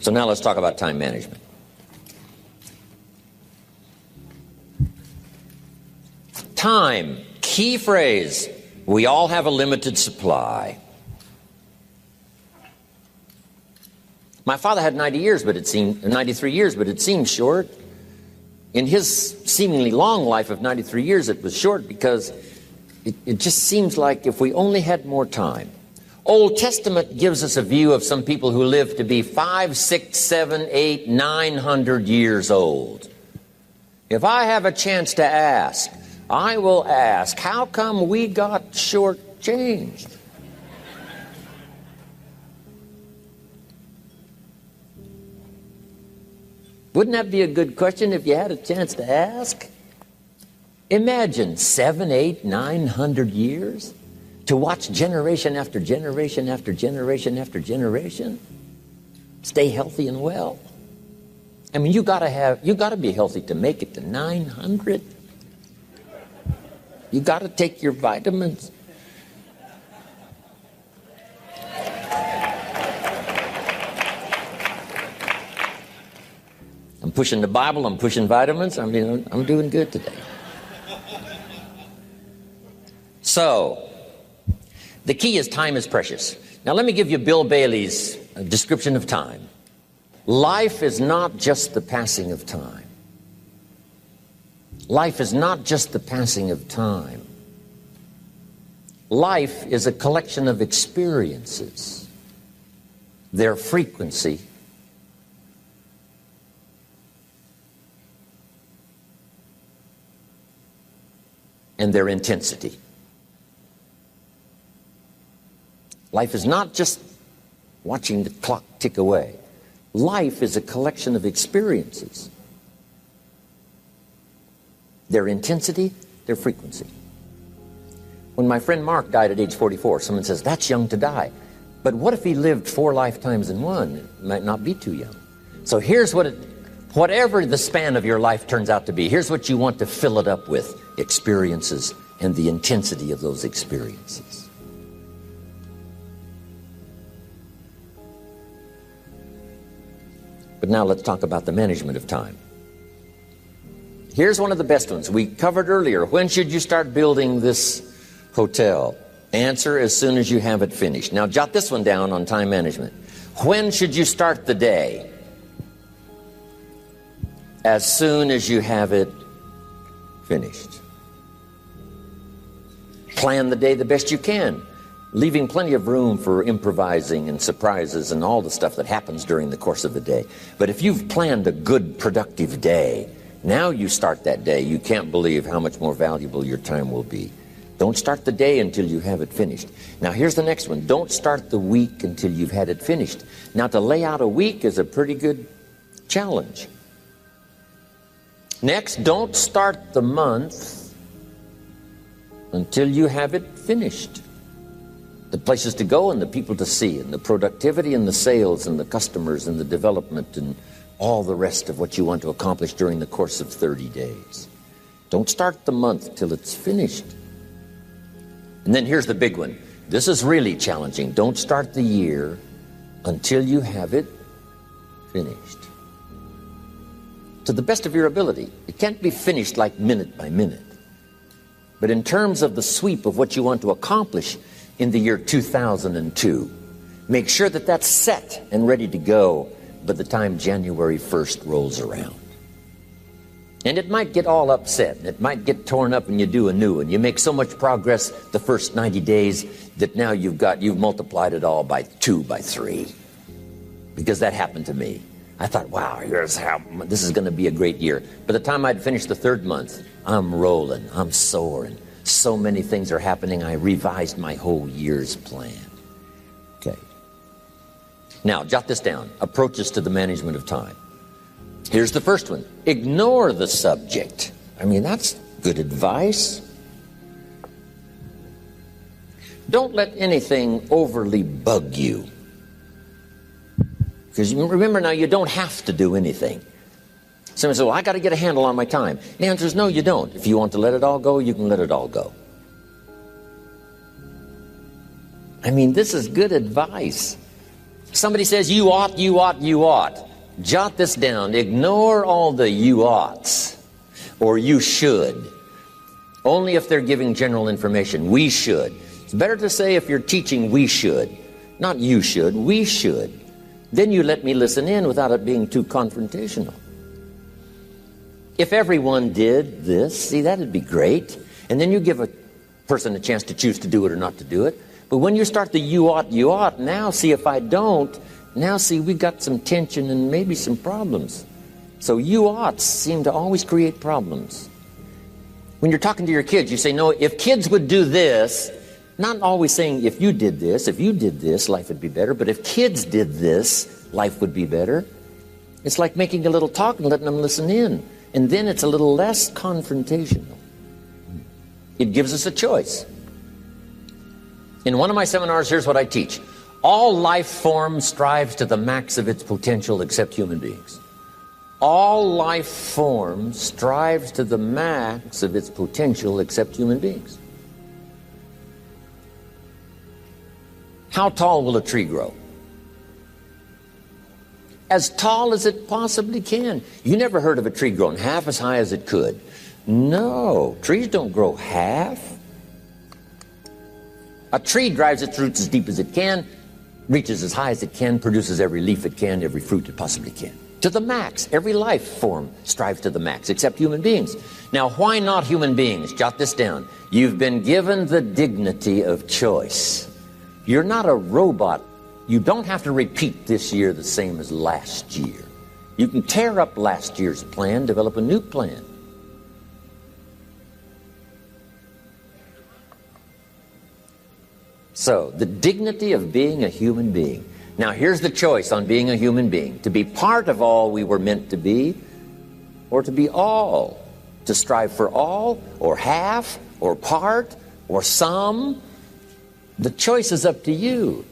So now let's talk about time management. Time, key phrase. We all have a limited supply. My father had 93 years, but it seemed short. In his seemingly long life of 93 years, it was short because it just seems like if we only had more time. Old Testament gives us a view of some people who live to be 500, 600, 700, 800, 900 years old. If I have a chance to ask, I will ask, how come we got shortchanged? Wouldn't that be a good question if you had a chance to ask? Imagine 700, 800, 900 years to watch generation after generation after generation after generation stay healthy and well. I mean, you gotta be healthy to make it to 900. You gotta take your vitamins. I'm pushing the Bible, I'm pushing vitamins, I'm doing good today. So, the key is time is precious. Now let me give you Bill Bailey's description of time. Life is not just the passing of time. Life is not just the passing of time. Life is a collection of experiences, their frequency, and their intensity. Life is not just watching the clock tick away. Life is a collection of experiences, their intensity, their frequency. When my friend Mark died at age 44, someone says, that's young to die. But what if he lived 4 lifetimes in one? It might not be too young. So here's whatever the span of your life turns out to be, here's what you want to fill it up with: experiences and the intensity of those experiences. But now let's talk about the management of time. Here's one of the best ones. We covered earlier, when should you start building this hotel? Answer: as soon as you have it finished. Now jot this one down on time management. When should you start the day? As soon as you have it finished. Plan the day the best you can, leaving plenty of room for improvising and surprises and all the stuff that happens during the course of the day. But if you've planned a good, productive day, now you start that day, you can't believe how much more valuable your time will be. Don't start the day until you have it finished. Now here's the next one. Don't start the week until you've had it finished. Now to lay out a week is a pretty good challenge. Next, don't start the month until you have it finished. The places to go and the people to see and the productivity and the sales and the customers and the development and all the rest of what you want to accomplish during the course of 30 days. Don't start the month till it's finished. And then here's the big one. This is really challenging. Don't start the year until you have it finished. To the best of your ability. It can't be finished like minute by minute. But in terms of the sweep of what you want to accomplish in the year 2002, make sure that that's set and ready to go by the time January 1st rolls around. And it might get all upset, and it might get torn up, and you do a new one. You make so much progress the first 90 days that now you've multiplied it all by 2, by 3. Because that happened to me. I thought, wow, this is going to be a great year. By the time I'd finished the 3rd month, I'm rolling, I'm soaring. So many things are happening, I revised my whole year's plan. Okay. Now, jot this down. Approaches to the management of time. Here's the first one. Ignore the subject. I mean, that's good advice. Don't let anything overly bug you. Because remember now, you don't have to do anything. Someone says, well, I got to get a handle on my time. The answer is no, you don't. If you want to let it all go, you can let it all go. I mean, this is good advice. Somebody says, you ought, you ought, you ought. Jot this down. Ignore all the you oughts or you should. Only if they're giving general information. We should. It's better to say if you're teaching, we should. Not you should, we should. Then you let me listen in without it being too confrontational. If everyone did this, see, that'd be great. And then you give a person a chance to choose to do it or not to do it. But when you start the you ought, now see if I don't, now see we got some tension and maybe some problems. So you oughts seem to always create problems. When you're talking to your kids, you say, no, if kids would do this, not always saying if you did this, life would be better. But if kids did this, life would be better. It's like making a little talk and letting them listen in. And then it's a little less confrontational. It gives us a choice. In one of my seminars, here's what I teach. All life form strives to the max of its potential except human beings. All life form strives to the max of its potential except human beings. How tall will a tree grow? As tall as it possibly can. You never heard of a tree growing half as high as it could. No, trees don't grow half. A tree drives its roots as deep as it can, reaches as high as it can, produces every leaf it can, every fruit it possibly can. To the max. Every life form strives to the max, except human beings. Now, why not human beings? Jot this down. You've been given the dignity of choice. You're not a robot. You don't have to repeat this year the same as last year. You can tear up last year's plan, develop a new plan. So, the dignity of being a human being. Now, here's the choice on being a human being. To be part of all we were meant to be, or to be all. To strive for all, or half, or part, or some. The choice is up to you.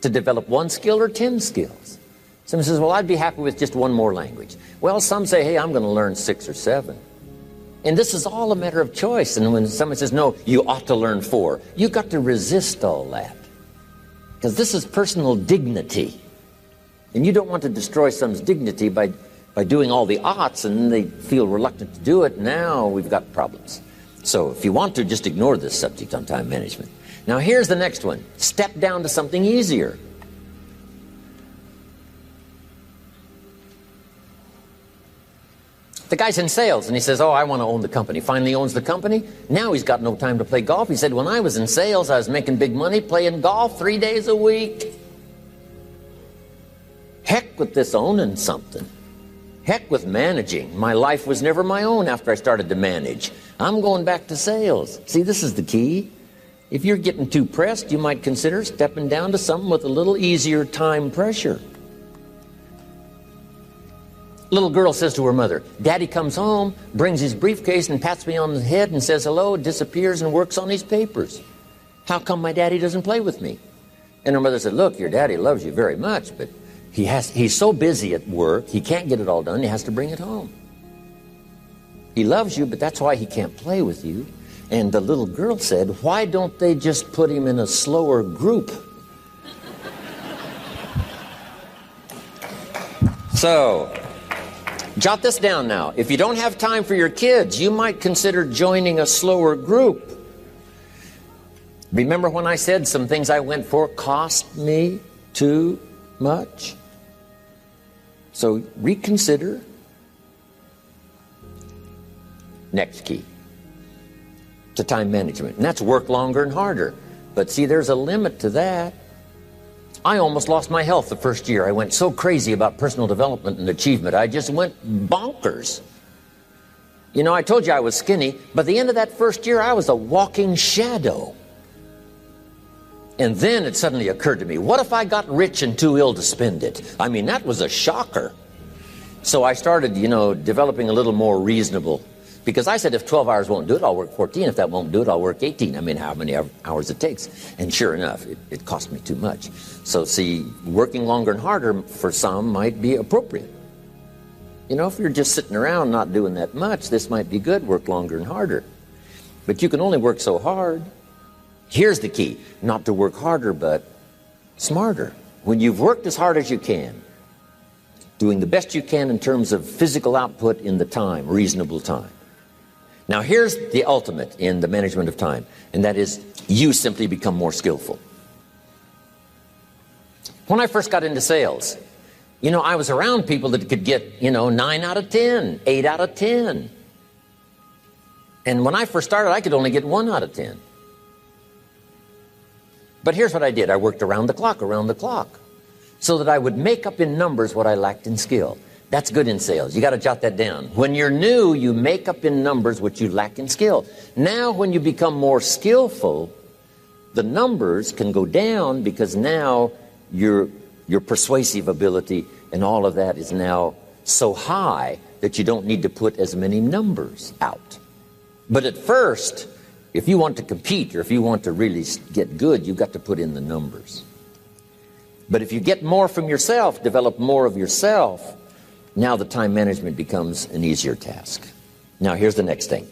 To develop one skill or 10 skills. Someone says, well, I'd be happy with just one more language. Well, some say, hey, I'm going to learn 6 or 7. And this is all a matter of choice. And when someone says, no, you ought to learn 4, you've got to resist all that. Because this is personal dignity. And you don't want to destroy someone's dignity by doing all the oughts, and then they feel reluctant to do it. Now we've got problems. So if you want to, just ignore this subject on time management. Now here's the next one. Step down to something easier. The guy's in sales, and he says, oh, I want to own the company. Finally owns the company. Now he's got no time to play golf. He said, when I was in sales, I was making big money playing golf 3 days a week. Heck with this owning something. Heck with managing. My life was never my own after I started to manage. I'm going back to sales. See, this is the key. If you're getting too pressed, you might consider stepping down to something with a little easier time pressure. Little girl says to her mother, Daddy comes home, brings his briefcase and pats me on the head and says hello, disappears and works on his papers. How come my daddy doesn't play with me? And her mother said, look, your daddy loves you very much, but he's so busy at work, he can't get it all done, he has to bring it home. He loves you, but that's why he can't play with you. And the little girl said, why don't they just put him in a slower group? So, jot this down now. If you don't have time for your kids, you might consider joining a slower group. Remember when I said some things I went for cost me too much? So reconsider. Next key to time management. And that's work longer and harder. But see, there's a limit to that. I almost lost my health the first year. I went so crazy about personal development and achievement. I just went bonkers. You know, I told you I was skinny, but at the end of that first year, I was a walking shadow. And then it suddenly occurred to me, what if I got rich and too ill to spend it? I mean, that was a shocker. So I started, developing a little more reasonable. Because I said, if 12 hours won't do it, I'll work 14. If that won't do it, I'll work 18. I mean, how many hours it takes. And sure enough, it cost me too much. So see, working longer and harder for some might be appropriate. If you're just sitting around not doing that much, this might be good, work longer and harder. But you can only work so hard. Here's the key, not to work harder, but smarter. when you've worked as hard as you can, doing the best you can in terms of physical output in the time, reasonable time. Now here's the ultimate in the management of time, and that is you simply become more skillful. When I first got into sales, I was around people that could get, 9 out of 10, 8 out of 10. And when I first started, I could only get 1 out of 10. But here's what I did. I worked around the clock, so that I would make up in numbers what I lacked in skill. That's good in sales. You got to jot that down. When you're new, you make up in numbers what you lack in skill. Now, when you become more skillful, the numbers can go down because now your persuasive ability and all of that is now so high that you don't need to put as many numbers out. But at first, if you want to compete or if you want to really get good, you've got to put in the numbers. But if you get more from yourself, develop more of yourself, now the time management becomes an easier task. Now here's the next thing.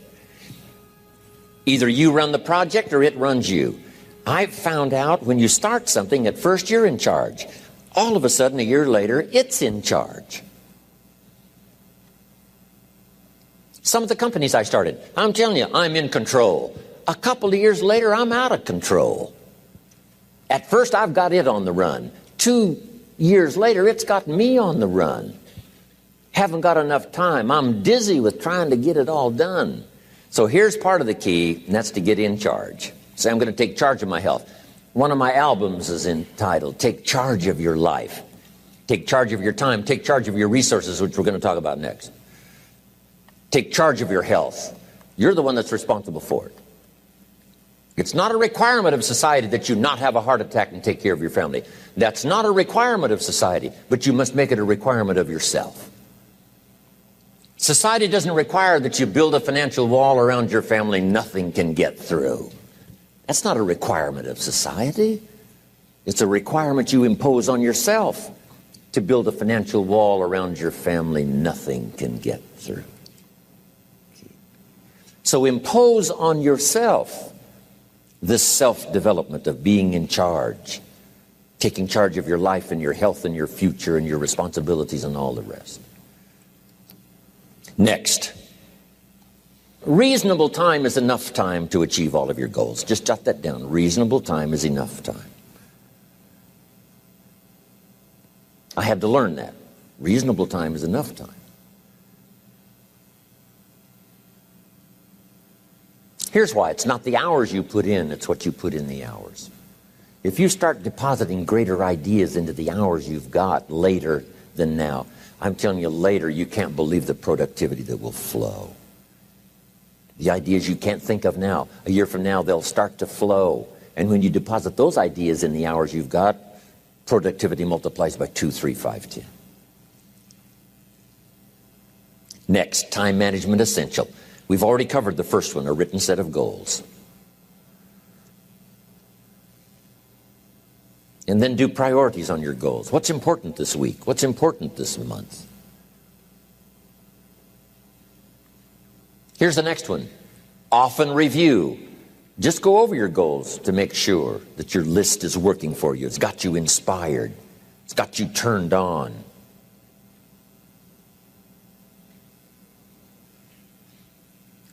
Either you run the project or it runs you. I've found out when you start something, at first you're in charge. All of a sudden, a year later, it's in charge. Some of the companies I started, I'm telling you, I'm in control. A couple of years later, I'm out of control. At first, I've got it on the run. 2 years later, it's got me on the run. Haven't got enough time. I'm dizzy with trying to get it all done. So here's part of the key, and that's to get in charge. Say, I'm going to take charge of my health. One of my albums is entitled, Take Charge of Your Life. Take charge of your time. Take charge of your resources, which we're going to talk about next. Take charge of your health. You're the one that's responsible for it. It's not a requirement of society that you not have a heart attack and take care of your family. That's not a requirement of society, but you must make it a requirement of yourself. Society doesn't require that you build a financial wall around your family nothing can get through. That's not a requirement of society. It's a requirement you impose on yourself to build a financial wall around your family nothing can get through. So impose on yourself this self-development of being in charge, taking charge of your life and your health and your future and your responsibilities and all the rest. Next, reasonable time is enough time to achieve all of your goals. Just jot that down. Reasonable time is enough time. I had to learn that. Reasonable time is enough time. Here's why. It's not the hours you put in, it's what you put in the hours. If you start depositing greater ideas into the hours you've got later than now, I'm telling you later, you can't believe the productivity that will flow. The ideas you can't think of now, a year from now, they'll start to flow. And when you deposit those ideas in the hours you've got, productivity multiplies by 2, 3, 5, 10. Next, time management essential. We've already covered the first one, a written set of goals. And then do priorities on your goals. What's important this week? What's important this month? Here's the next one. Often review. Just go over your goals to make sure that your list is working for you. It's got you inspired. It's got you turned on.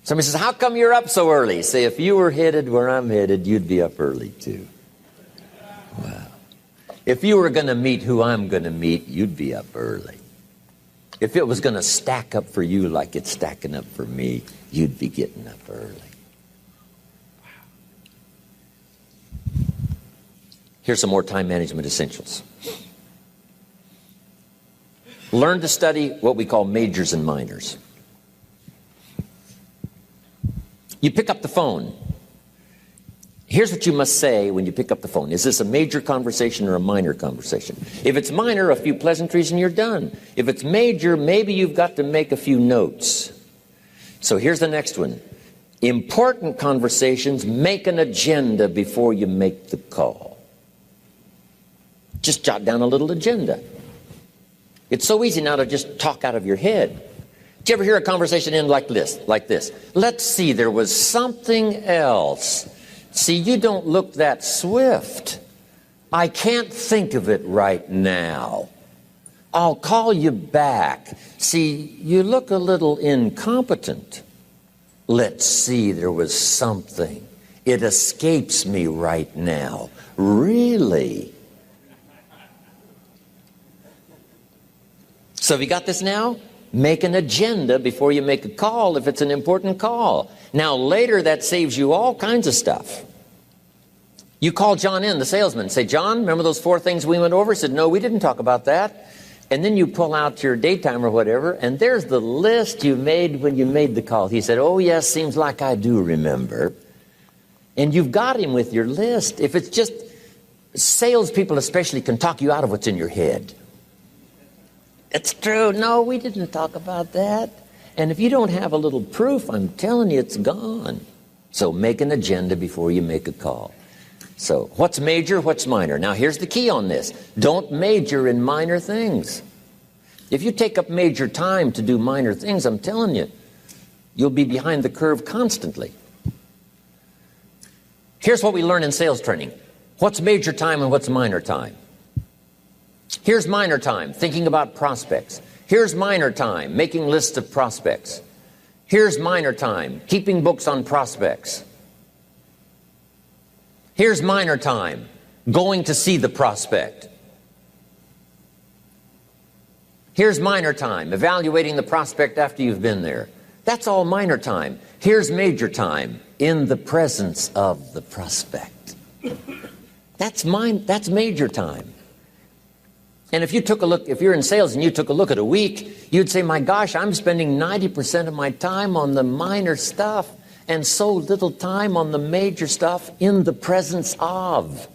Somebody says, how come you're up so early? Say, if you were headed where I'm headed, you'd be up early too. Wow. If you were going to meet who I'm going to meet, you'd be up early. If it was going to stack up for you like it's stacking up for me, you'd be getting up early. Wow. Here's some more time management essentials. Learn to study what we call majors and minors. You pick up the phone. Here's what you must say when you pick up the phone. Is this a major conversation or a minor conversation? If it's minor, a few pleasantries and you're done. If it's major, maybe you've got to make a few notes. So here's the next one. Important conversations, make an agenda before you make the call. Just jot down a little agenda. It's so easy now to just talk out of your head. Did you ever hear a conversation end like this? Let's see, there was something else. See, you don't look that swift. I can't think of it right now. I'll call you back. See, you look a little incompetent. Let's see, there was something. It escapes me right now. Really? So have you got this now? Make an agenda before you make a call if it's an important call. Now later that saves you all kinds of stuff. You call John in, the salesman, say, John, remember those 4 things we went over? He said, no, we didn't talk about that. And then you pull out your daytime or whatever, and there's the list you made when you made the call. He said, oh yes, seems like I do remember. And you've got him with your list. If it's just, salespeople especially can talk you out of what's in your head. It's true. No, we didn't talk about that. And if you don't have a little proof, I'm telling you, it's gone. So make an agenda before you make a call. So what's major, what's minor? Now here's the key on this. Don't major in minor things. If you take up major time to do minor things, I'm telling you, you'll be behind the curve constantly. Here's what we learn in sales training. What's major time and what's minor time? Here's minor time, thinking about prospects. Here's minor time, making lists of prospects. Here's minor time, keeping books on prospects. Here's minor time, going to see the prospect. Here's minor time, evaluating the prospect after you've been there. That's all minor time. Here's major time, in the presence of the prospect. That's major time. And if you took a look, if you're in sales and you took a look at a week, you'd say, my gosh, I'm spending 90% of my time on the minor stuff and so little time on the major stuff in the presence of.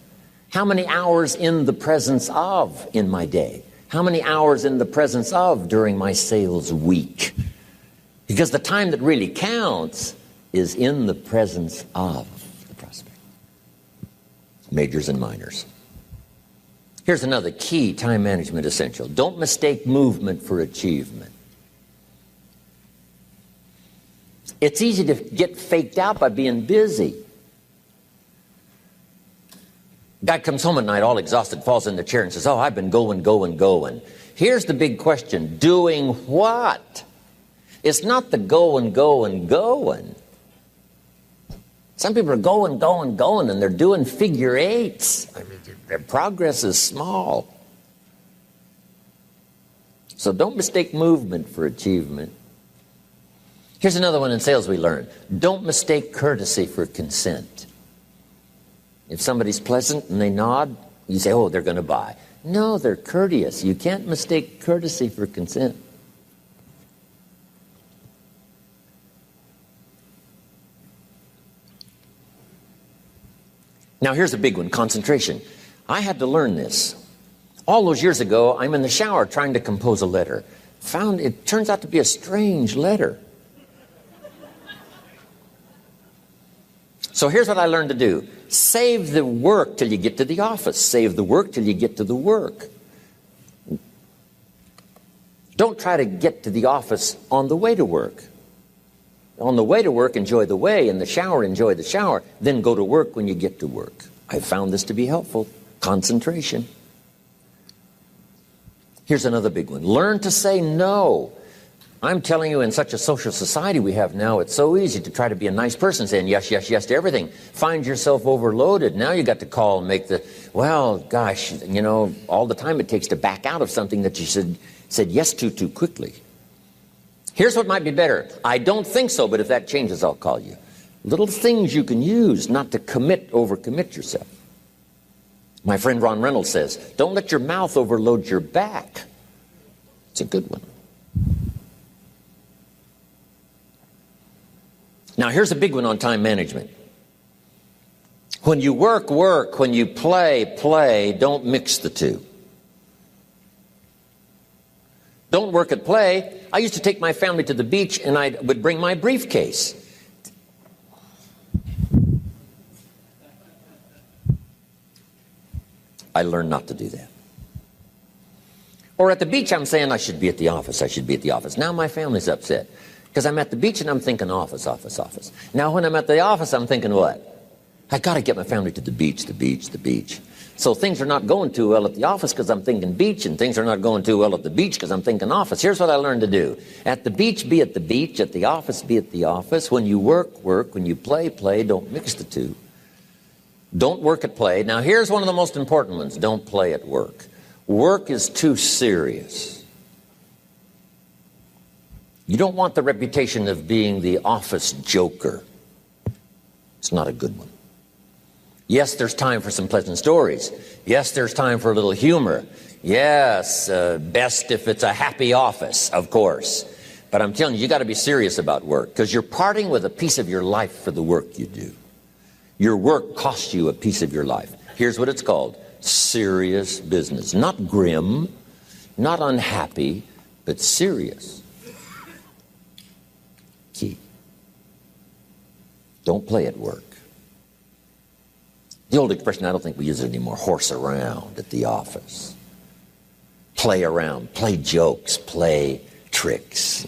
How many hours in the presence of in my day? How many hours in the presence of during my sales week? Because the time that really counts is in the presence of the prospect. Majors and minors. Here's another key time management essential. Don't mistake movement for achievement. It's easy to get faked out by being busy. Guy comes home at night all exhausted, falls in the chair and says, oh, I've been going. Here's the big question. Doing what? It's not the going. Some people are going, and they're doing figure eights. I mean, their progress is small. So don't mistake movement for achievement. Here's another one in sales we learned. Don't mistake courtesy for consent. If somebody's pleasant and they nod, you say, oh, they're going to buy. No, they're courteous. You can't mistake courtesy for consent. Now here's a big one, concentration. I had to learn this. All those years ago, I'm in the shower trying to compose a letter. Found it turns out to be a strange letter. So here's what I learned to do. Save the work till you get to the office. Save the work till you get to the work. Don't try to get to the office on the way to work. On the way to work, enjoy the way. In the shower, enjoy the shower. Then go to work when you get to work. I found this to be helpful. Concentration. Here's another big one. Learn to say no. I'm telling you, in such a social society we have now, it's so easy to try to be a nice person, saying yes, yes, yes to everything. Find yourself overloaded. Now you got to call and make the, well, gosh, you know, all the time it takes to back out of something that you said yes to too quickly. Here's what might be better. I don't think so, but if that changes, I'll call you. Little things you can use not to overcommit yourself. My friend Ron Reynolds says, don't let your mouth overload your back. It's a good one. Now here's a big one on time management. When you work, work. When you play, play. Don't mix the two. Don't work at play. I used to take my family to the beach and I would bring my briefcase. I learned not to do that. Or at the beach, I'm saying I should be at the office. I should be at the office. Now my family's upset because I'm at the beach and I'm thinking office, office, office. Now when I'm at the office, I'm thinking what? I got to get my family to the beach, the beach, the beach. So things are not going too well at the office because I'm thinking beach, and things are not going too well at the beach because I'm thinking office. Here's what I learned to do. At the beach, be at the beach. At the office, be at the office. When you work, work. When you play, play. Don't mix the two. Don't work at play. Now, here's one of the most important ones. Don't play at work. Work is too serious. You don't want the reputation of being the office joker. It's not a good one. Yes, there's time for some pleasant stories. Yes, there's time for a little humor. Yes, best if it's a happy office, of course. But I'm telling you, you got to be serious about work, because you're parting with a piece of your life for the work you do. Your work costs you a piece of your life. Here's what it's called: serious business. Not grim, not unhappy, but serious. Key. Don't play at work. The old expression, I don't think we use it anymore, horse around at the office. Play around, play jokes, play tricks.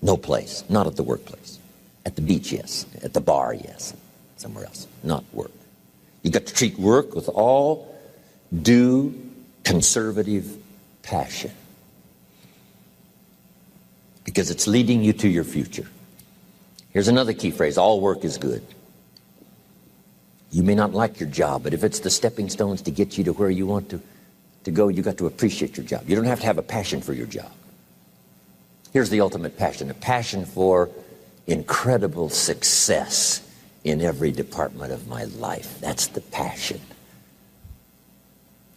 No place, not at the workplace. At the beach, yes. At the bar, yes. Somewhere else, not work. You got to treat work with all due conservative passion, because it's leading you to your future. Here's another key phrase: all work is good. You may not like your job, but if it's the stepping stones to get you to where you want to go, you got to appreciate your job. You don't have to have a passion for your job. Here's the ultimate passion: a passion for incredible success in every department of my life. That's the passion.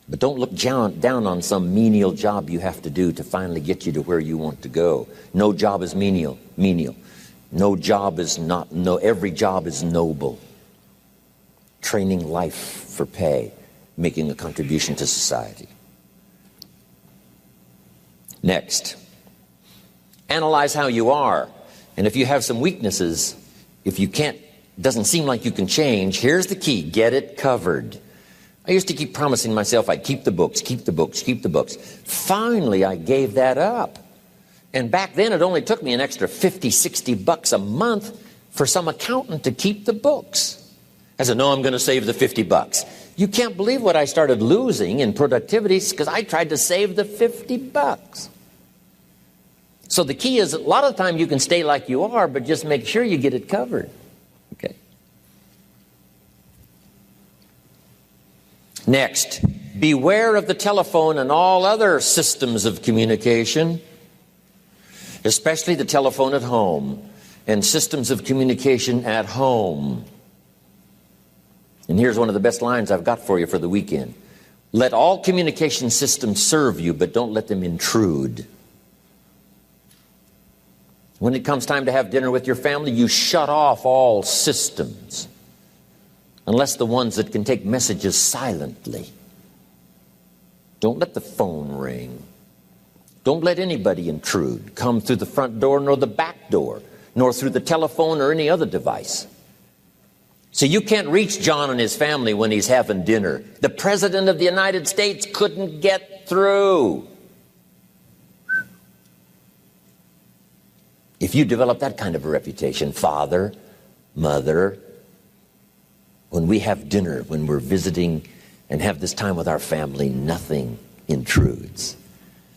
But don't look down on some menial job you have to do to finally get you to where you want to go. No job is menial. No job is not, every job is noble. Training life for pay, making a contribution to society. Next, analyze how you are. And if you have some weaknesses, if you can't, doesn't seem like you can change, here's the key: get it covered. I used to keep promising myself I'd keep the books, keep the books, keep the books. Finally, I gave that up. And back then, it only took me an extra $50, $60 a month for some accountant to keep the books. I said, no, I'm going to save the $50. You can't believe what I started losing in productivity because I tried to save the $50. So the key is, a lot of the time you can stay like you are, but just make sure you get it covered. Okay. Next, beware of the telephone and all other systems of communication, especially the telephone at home and systems of communication at home. And here's one of the best lines I've got for you for the weekend: let all communication systems serve you, but don't let them intrude. When it comes time to have dinner with your family, you shut off all systems, unless the ones that can take messages silently. Don't let the phone ring. Don't let anybody intrude, come through the front door nor the back door, nor through the telephone or any other device. So you can't reach John and his family when he's having dinner. The President of the United States couldn't get through. If you develop that kind of a reputation, father, mother, when we have dinner, when we're visiting and have this time with our family, nothing intrudes.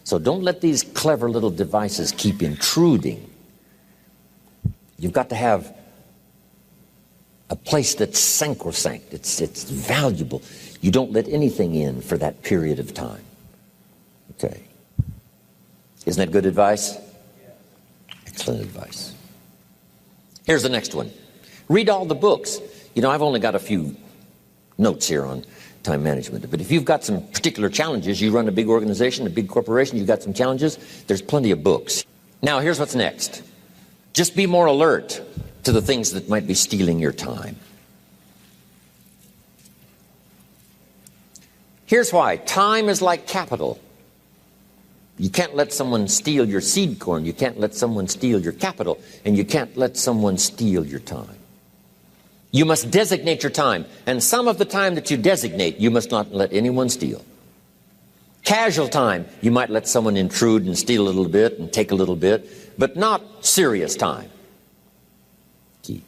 So don't let these clever little devices keep intruding. You've got to have a place that's sacrosanct. It's valuable. You don't let anything in for that period of time. Okay. Isn't that good advice? Excellent advice. Here's the next one. Read all the books. You know, I've only got a few notes here on time management, but if you've got some particular challenges, you run a big organization, a big corporation, you've got some challenges, there's plenty of books. Now, here's what's next. Just be more alert to the things that might be stealing your time. Here's why. Time is like capital. You can't let someone steal your seed corn. You can't let someone steal your capital. And you can't let someone steal your time. You must designate your time. And some of the time that you designate, you must not let anyone steal. Casual time, you might let someone intrude and steal a little bit and take a little bit, but not serious time. Key.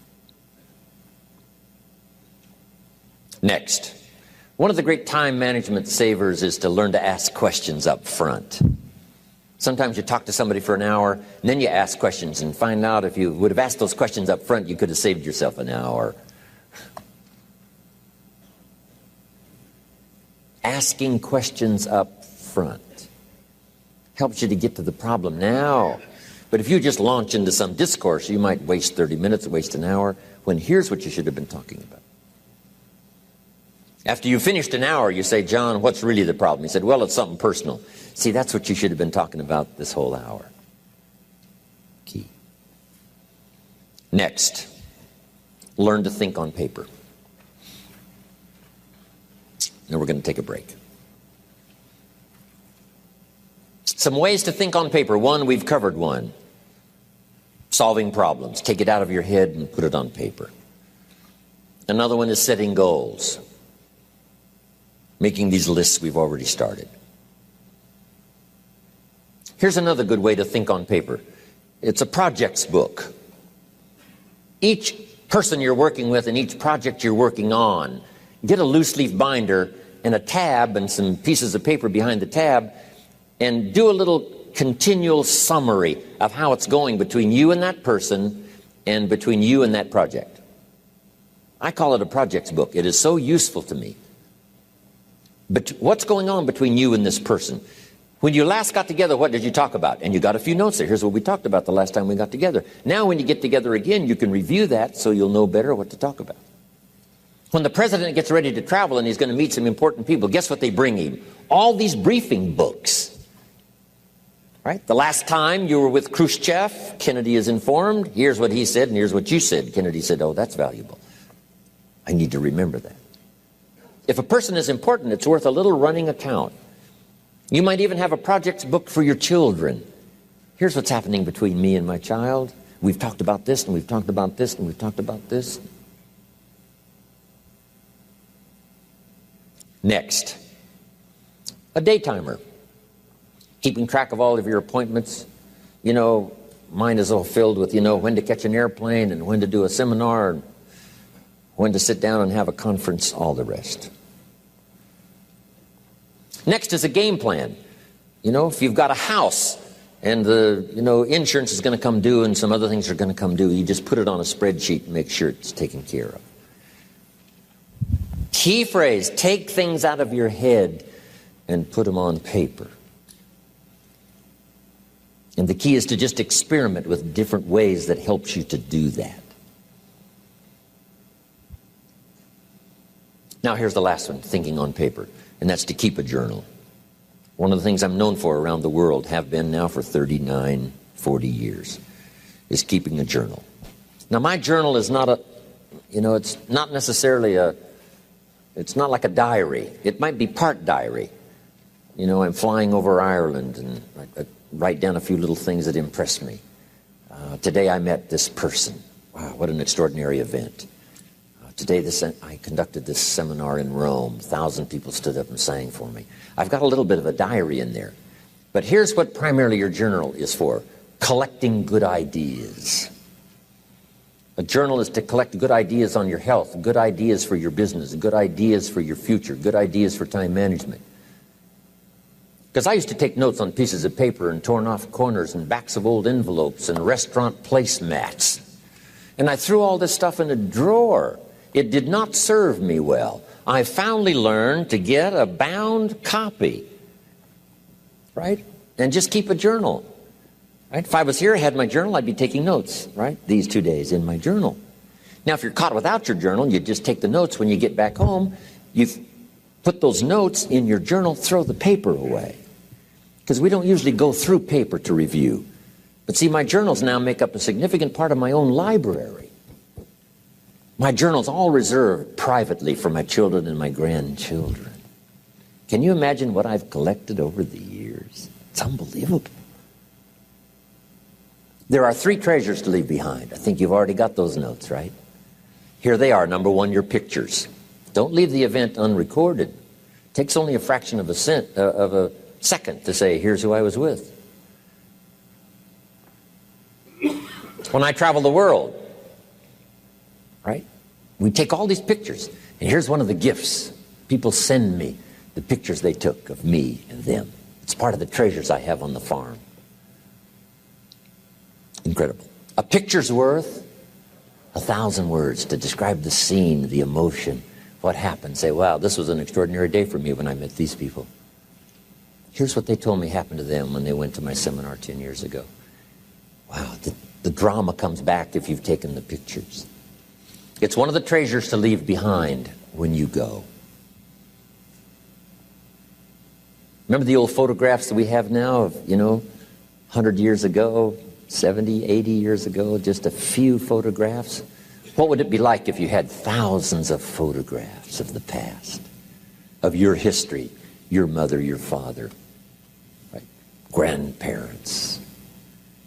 Next, One of the great time management savers is to learn to ask questions up front. Sometimes you talk to somebody for an hour, and then you ask questions and find out if you would have asked those questions up front, you could have saved yourself an hour. Asking questions up front helps you to get to the problem now. But if you just launch into some discourse, you might waste 30 minutes, waste an hour, when here's what you should have been talking about. After you finished an hour, you say, John, what's really the problem? He said, well, it's something personal. See, that's what you should have been talking about this whole hour. Key. Next, learn to think on paper. Now we're going to take a break. Some ways to think on paper. One, we've covered one. Solving problems. Take it out of your head and put it on paper. Another one is setting goals. Making these lists we've already started. Here's another good way to think on paper. It's a projects book. Each person you're working with and each project you're working on, get a loose leaf binder and a tab and some pieces of paper behind the tab and do a little continual summary of how it's going between you and that person and between you and that project. I call it a projects book. It is so useful to me. But what's going on between you and this person? When you last got together, what did you talk about? And you got a few notes there. Here's what we talked about the last time we got together. Now when you get together again, you can review that so you'll know better what to talk about. When the president gets ready to travel and he's going to meet some important people, guess what they bring him? All these briefing books. Right? The last time you were with Khrushchev, Kennedy is informed. Here's what he said and here's what you said. Kennedy said, oh, that's valuable. I need to remember that. If a person is important, it's worth a little running account. You might even have a projects book for your children. Here's what's happening between me and my child. We've talked about this, and we've talked about this, and we've talked about this. Next, a day timer. Keeping track of all of your appointments. You know, mine is all filled with, when to catch an airplane and when to do a seminar and when to sit down and have a conference, all the rest. Next is a game plan. If you've got a house and the, insurance is going to come due and some other things are going to come due, you just put it on a spreadsheet and make sure it's taken care of. Key phrase, take things out of your head and put them on paper. And the key is to just experiment with different ways that helps you to do that. Now here's the last one, thinking on paper, and that's to keep a journal. One of the things I'm known for around the world, have been now for 39, 40 years, is keeping a journal. Now my journal is not it's not necessarily it's not like a diary. It might be part diary. I'm flying over Ireland and I write down a few little things that impress me. Today I met this person. Wow, what an extraordinary event. Today I conducted this seminar in Rome. 1,000 people stood up and sang for me. I've got a little bit of a diary in there. But here's what primarily your journal is for. Collecting good ideas. A journal is to collect good ideas on your health, good ideas for your business, good ideas for your future, good ideas for time management. Because I used to take notes on pieces of paper and torn off corners and backs of old envelopes and restaurant placemats. And I threw all this stuff in a drawer. It did not serve me well. I finally learned to get a bound copy, right? And just keep a journal, right? If I was here, I had my journal, I'd be taking notes, right? These 2 days in my journal. Now, if you're caught without your journal, you just take the notes when you get back home. You put those notes in your journal, throw the paper away. Because we don't usually go through paper to review. But see, my journals now make up a significant part of my own library. My journal's all reserved privately for my children and my grandchildren. Can you imagine what I've collected over the years? It's unbelievable. There are 3 treasures to leave behind. I think you've already got those notes, right? Here they are. Number 1, your pictures. Don't leave the event unrecorded. It takes only a fraction of a second to say, here's who I was with. When I travel the world, right? We take all these pictures, and here's one of the gifts People send me the pictures they took of me and them. It's part of the treasures I have on the farm. Incredible. A picture's worth 1,000 words to describe the scene, the emotion, what happened. Say, wow, this was an extraordinary day for me when I met these people. Here's what they told me happened to them when they went to my seminar 10 years ago. Wow, the drama comes back if you've taken the pictures. It's one of the treasures to leave behind when you go. Remember the old photographs that we have now of, 100 years ago, 70, 80 years ago, just a few photographs? What would it be like if you had thousands of photographs of the past, of your history, your mother, your father, right? Grandparents?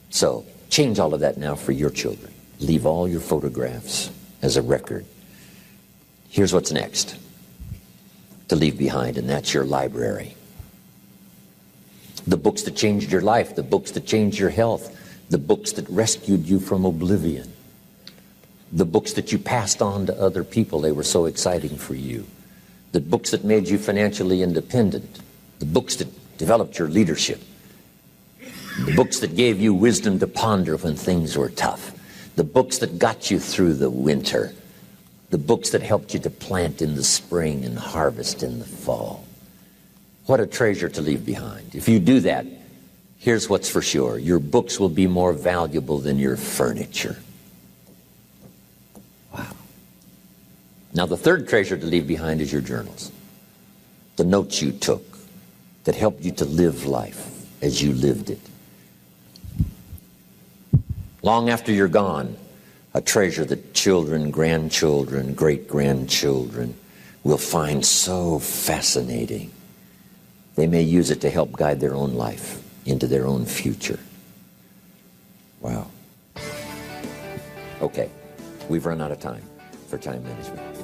So change all of that now for your children. Leave all your photographs as a record. Here's what's next to leave behind, and that's your library. The books that changed your life, the books that changed your health, the books that rescued you from oblivion, the books that you passed on to other people, they were so exciting for you, the books that made you financially independent, the books that developed your leadership, the books that gave you wisdom to ponder when things were tough, the books that got you through the winter, the books that helped you to plant in the spring and harvest in the fall. What a treasure to leave behind. If you do that, here's what's for sure. Your books will be more valuable than your furniture. Wow. Now, the third treasure to leave behind is your journals. The notes you took that helped you to live life as you lived it. Long after you're gone, a treasure that children, grandchildren, great-grandchildren will find so fascinating. They may use it to help guide their own life into their own future. Wow. Okay, we've run out of time for time management.